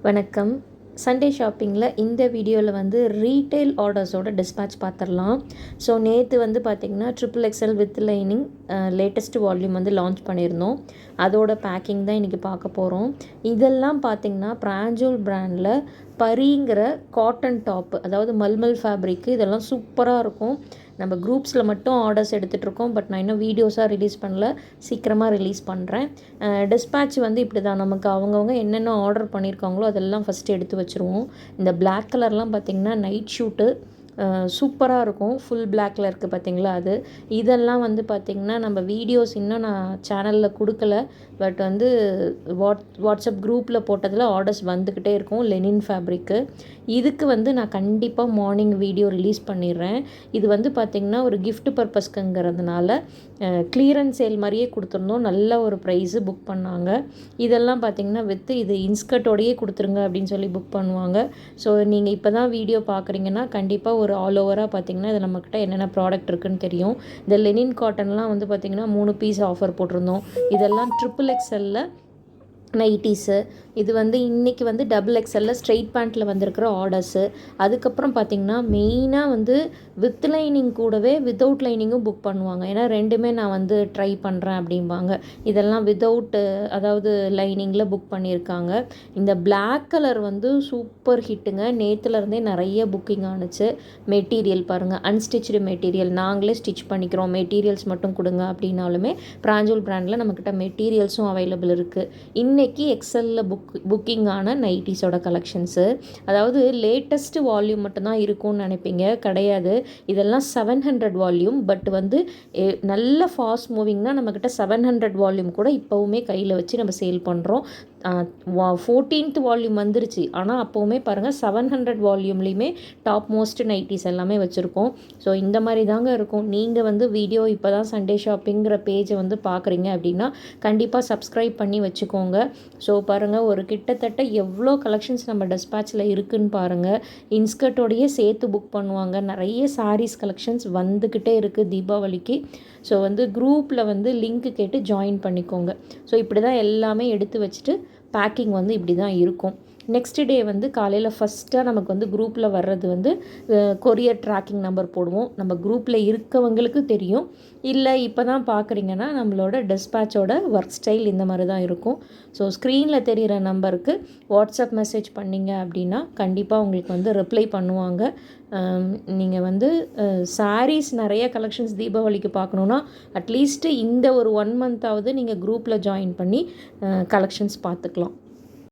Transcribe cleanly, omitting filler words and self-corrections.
வணக்கம். சண்டே ஷாப்பிங்கில் இந்த வீடியோவில் வந்து ரீட்டெயில் ஆர்டர்ஸோட டிஸ்பேட்ச் பார்த்துடலாம். ஸோ நேற்று வந்து பார்த்திங்கன்னா XXL with lining latest volume வந்து லான்ச் பண்ணியிருந்தோம். அதோட பேக்கிங் தான் இன்றைக்கி பார்க்க போகிறோம். இதெல்லாம் பார்த்திங்கன்னா பிராஞ்சோல் பிராண்டில் பரிங்கிற காட்டன் டாப்பு, அதாவது மல்மல் ஃபேப்ரிக்கு, இதெல்லாம் சூப்பராக இருக்கும். நம்ம குரூப்ஸில் மட்டும் ஆர்டர்ஸ் எடுத்துகிட்ருக்கோம். பட் நான் இன்னும் வீடியோஸாக ரிலீஸ் பண்ணல, சீக்கிரமாக ரிலீஸ் பண்ணுறேன். டிஸ்பேட்ச் வந்து இப்படி தான், நமக்கு அவங்கவுங்க என்னென்ன ஆர்டர் பண்ணியிருக்காங்களோ அதெல்லாம் ஃபஸ்ட்டு எடுத்து வச்சுருவோம். இந்த பிளாக் கலர்லாம் பார்த்திங்கன்னா நைட் ஷூட்டு சூப்பராக இருக்கும். ஃபுல் பிளாக்கில் இருக்குது பார்த்திங்களா, அது. இதெல்லாம் வந்து பார்த்திங்கன்னா நம்ம வீடியோஸ் இன்னும் நான் சேனலில் கொடுக்கல. பட் வந்து வாட்ஸ்அப் குரூப்பில் போட்டதில் ஆர்டர்ஸ் வந்துக்கிட்டே இருக்கும். லெனின் ஃபேப்ரிக்கு இதுக்கு வந்து நான் கண்டிப்பாக மார்னிங் வீடியோ ரிலீஸ் பண்ணிடுறேன். இது வந்து பார்த்திங்கன்னா ஒரு கிஃப்ட் பர்பஸ்க்குங்கிறதுனால கிளியரன்ஸ் சேல் மாதிரியே கொடுத்துருந்தோம். நல்ல ஒரு ப்ரைஸு புக் பண்ணாங்க. இதெல்லாம் பார்த்திங்கன்னா வித்து இது இன்ஸ்கர்ட்டோடையே கொடுத்துருங்க அப்படின்னு சொல்லி புக் பண்ணுவாங்க. ஸோ நீங்கள் இப்போ தான் வீடியோ பார்க்குறீங்கன்னா கண்டிப்பாக ஒரு ஆல் ஓவராக பார்த்திங்கன்னா இது நம்மக்கிட்ட என்னென்ன ப்ராடக்ட் இருக்குதுன்னு தெரியும். இந்த லெனின் காட்டன்லாம் வந்து பார்த்திங்கன்னா 3 பீஸ் ஆஃபர் போட்டிருந்தோம். இதெல்லாம் XXL நைட்டிஸு. இது வந்து இன்றைக்கி வந்து XXL ஸ்ட்ரெயிட் பேண்ட்டில் வந்திருக்கிற ஆர்டர்ஸு. அதுக்கப்புறம் பார்த்திங்கன்னா மெயினாக வந்து வித் லைனிங் கூடவே வித்தவுட் லைனிங்கும் புக் பண்ணுவாங்க. ஏன்னா ரெண்டுமே நான் வந்து ட்ரை பண்ணுறேன் அப்படிம்பாங்க. இதெல்லாம் வித்தவுட்டு, அதாவது லைனிங்கில் புக் பண்ணியிருக்காங்க. இந்த பிளாக் கலர் வந்து சூப்பர் ஹிட்டுங்க. நேற்றுலேருந்தே நிறைய புக்கிங் ஆணுச்சு. மெட்டீரியல் பாருங்கள், அன்ஸ்டிச்டு மெட்டீரியல், நாங்களே ஸ்டிச் பண்ணிக்கிறோம், மெட்டீரியல்ஸ் மட்டும் கொடுங்க அப்படின்னாலுமே பிராஞ்சோல் பிராண்டில் நம்மக்கிட்ட மெட்டீரியல்ஸும் அவைலபிள் இருக்குது. இன்னைக்கு எக்ஸலில் புக்கிங் ஆன நைட்டிஸோட கலெக்ஷன்ஸு, அதாவது லேட்டஸ்ட் வால்யூம் மட்டும்தான் இருக்கும்னு நினைப்பீங்க. கிடையாது. இதெல்லாம் 700 வால்யூம். பட் வந்து நல்ல ஃபாஸ்ட் மூவிங்னா நம்மக்கிட்ட 700 வால்யூம் கூட இப்போவுமே கையில் வச்சு நம்ம சேல் பண்ணுறோம். 14th வால்யூம் வந்துருச்சு. ஆனால் அப்போவுமே பாருங்கள் 700 வால்யூம்லேயுமே டாப் மோஸ்ட் நைட்டிஸ் எல்லாமே வச்சுருக்கோம். ஸோ இந்த மாதிரி தாங்க இருக்கும். நீங்கள் வந்து வீடியோ இப்போ தான் சண்டே ஷாப்பிங்கிற பேஜை வந்து பார்க்குறீங்க அப்படின்னா கண்டிப்பாக சப்ஸ்கிரைப் பண்ணி வச்சுக்கோங்க. ஸோ பாருங்கள், ஒரு கிட்டத்தட்ட எவ்வளோ கலெக்ஷன்ஸ் நம்ம டிஸ்பேட்சில் இருக்குதுன்னு பாருங்கள். இன்ஸ்கர்ட்டோடையே சேர்த்து புக் பண்ணுவாங்க. நிறைய சாரீஸ் கலெக்ஷன்ஸ் வந்துக்கிட்டே இருக்குது தீபாவளிக்கு. ஸோ வந்து குரூப்பில் வந்து லிங்க் கேட்டு ஜாயின் பண்ணிக்கோங்க. ஸோ இப்படி தான் எல்லாமே எடுத்து வச்சுட்டு பேக்கிங் வந்து இப்படி தான் இருக்கும். நெக்ஸ்ட் டே வந்து காலையில் ஃபஸ்ட்டாக நமக்கு வந்து குரூப்பில் வர்றது வந்து கொரியர் ட்ராக்கிங் நம்பர் போடுவோம். நம்ம குரூப்பில் இருக்கவங்களுக்கு தெரியும். இல்லை இப்போ தான் பார்க்குறீங்கன்னா நம்மளோட டிஸ்பேட்சோட ஒர்க் ஸ்டைல் இந்த மாதிரி தான் இருக்கும். ஸோ ஸ்க்ரீனில் தெரிகிற நம்பருக்கு வாட்ஸ்அப் மெசேஜ் பண்ணிங்க அப்படின்னா கண்டிப்பாக உங்களுக்கு வந்து ரிப்ளை பண்ணுவாங்க. நீங்கள் வந்து சாரீஸ் நிறைய கலெக்ஷன்ஸ் தீபாவளிக்கு பார்க்கணுன்னா அட்லீஸ்ட்டு இந்த ஒரு 1 மந்த்தாவது நீங்கள் குரூப்பில் ஜாயின் பண்ணி கலெக்ஷன்ஸ் பார்த்துக்கலாம்.